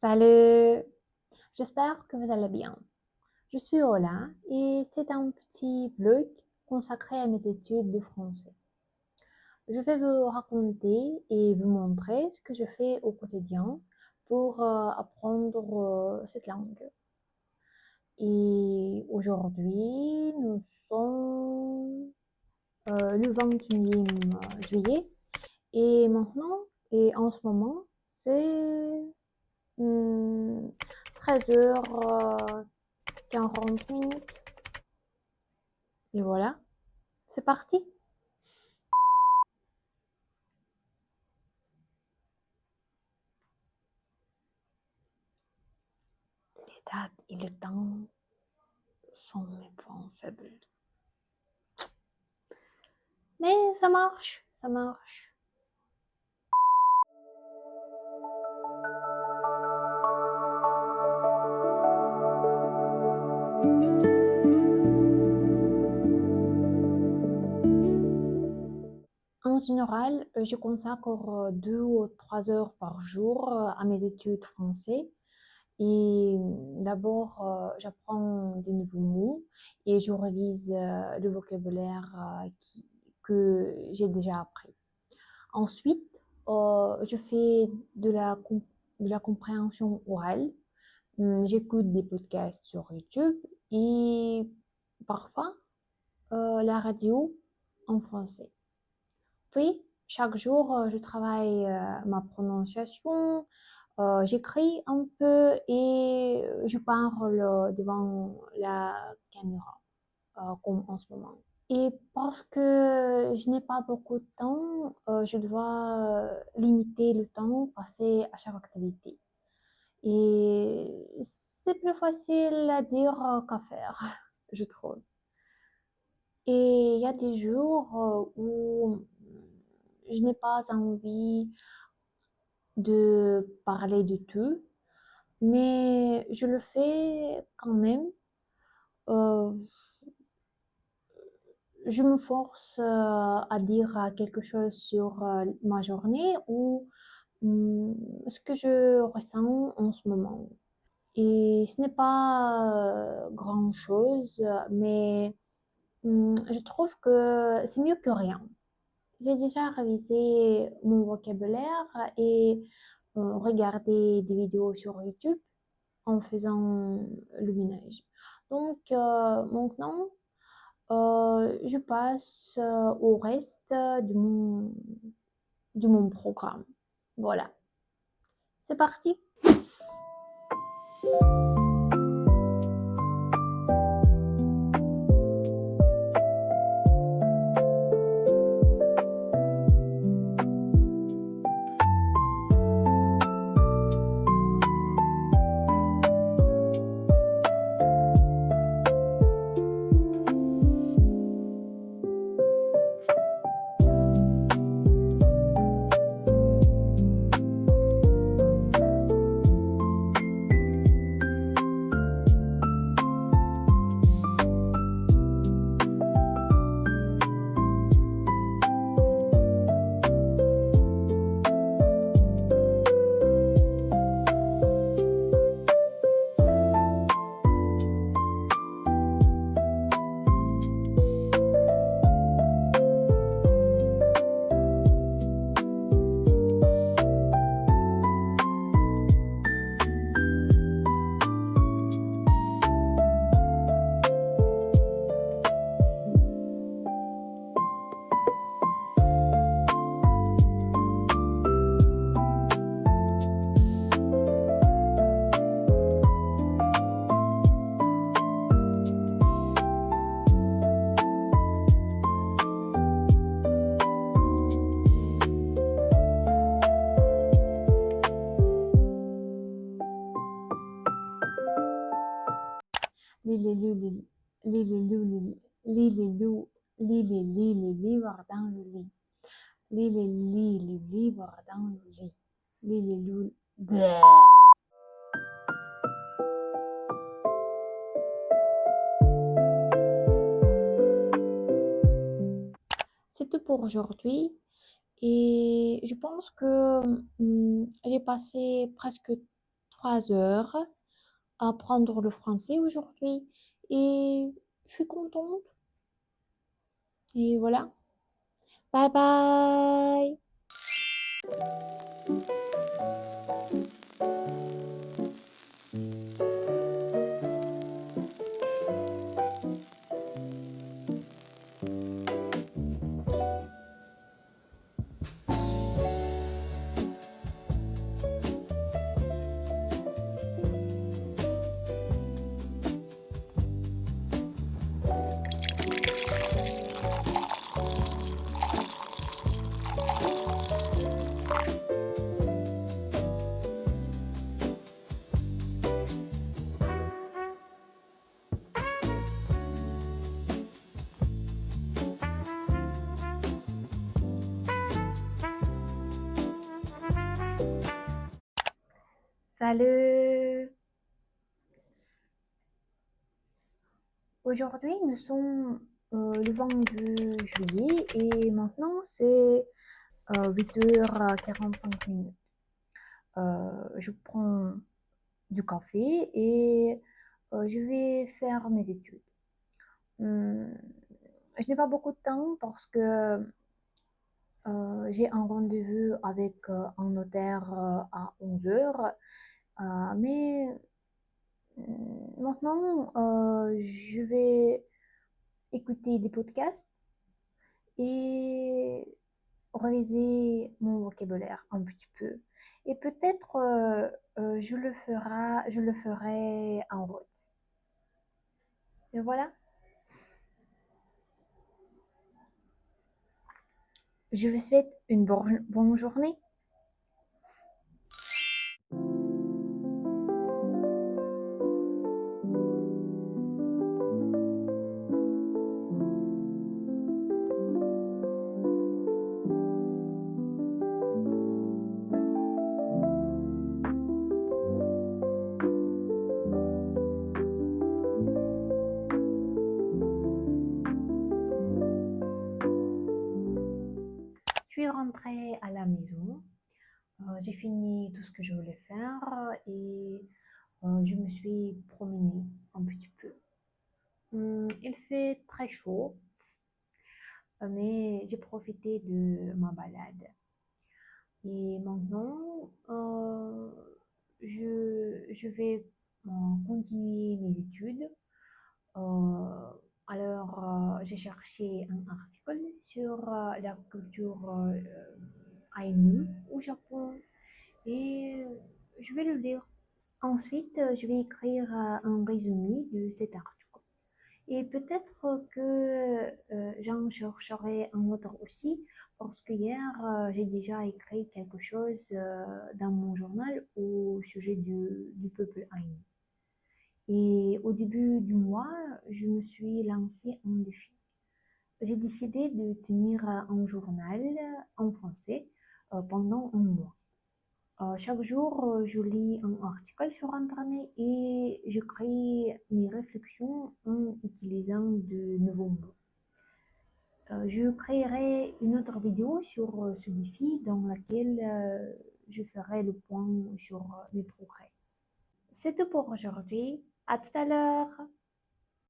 Salut, j'espère que vous allez bien. Je suis Ola et c'est un petit vlog consacré à mes études de français. Je vais vous raconter et vous montrer ce que je fais au quotidien pour apprendre cette langue. Et aujourd'hui, nous sommes le 21e juillet et maintenant, et en ce moment, c'est 13h40. Et voilà, c'est parti. Les dates et le temps sont mes points faibles. Mais ça marche, ça marche. En général, je consacre 2 ou 3 heures par jour à mes études français. Et d'abord, j'apprends des nouveaux mots et je révise le vocabulaire que j'ai déjà appris. Ensuite, je fais de la compréhension orale. J'écoute des podcasts sur YouTube et parfois la radio en français. Puis, chaque jour, je travaille ma prononciation, j'écris un peu et je parle devant la caméra, comme en ce moment. Et parce que je n'ai pas beaucoup de temps, je dois limiter le temps passé à chaque activité. Et c'est plus facile à dire qu'à faire, je trouve. Et il y a des jours où je n'ai pas envie de parler de tout, mais je le fais quand même. Euh, je me force à dire quelque chose sur ma journée ou ce que je ressens en ce moment. Et ce n'est pas grand-chose, mais je trouve que c'est mieux que rien. J'ai déjà révisé mon vocabulaire et regardé des vidéos sur YouTube en faisant le ménage. Donc maintenant, je passe au reste de mon programme. Voilà, c'est parti. Lili, lili, lili, lili, lili, lili, lili, livre dans le lit. Lili, lili, livre dans le lit. Lili, lili, bleh. C'est tout pour aujourd'hui et je pense que j'ai passé presque 3 heures à apprendre le français aujourd'hui et je suis contente. Et voilà. Bye bye! Salut! Aujourd'hui, nous sommes le 22 juillet et maintenant c'est 8h45. Je prends du café et je vais faire mes études. Hum, je n'ai pas beaucoup de temps parce que j'ai un rendez-vous avec un notaire à 11 heures. Mais maintenant, je vais écouter des podcasts et réviser mon vocabulaire un petit peu. Et peut-être je le ferai en route. Et voilà. Je vous souhaite une bonne journée. Je suis rentrée à la maison. J'ai fini tout ce que je voulais faire et je me suis promenée un petit peu. Il fait très chaud, mais j'ai profité de ma balade. Et maintenant, je vais continuer mes études. Euh, alors, j'ai cherché un article sur la culture Ainu au Japon et je vais le lire. Ensuite, je vais écrire un résumé de cet article. Et peut-être que j'en chercherai un autre aussi, parce que hier, j'ai déjà écrit quelque chose dans mon journal au sujet du peuple Aïn. Et au début du mois, je me suis lancé un défi. J'ai décidé de tenir un journal en français pendant un mois. Chaque jour, je lis un article sur Internet et je crée mes réflexions en utilisant de nouveaux mots. Je créerai une autre vidéo sur ce défi dans laquelle je ferai le point sur mes progrès. C'est tout pour aujourd'hui. À tout à l'heure.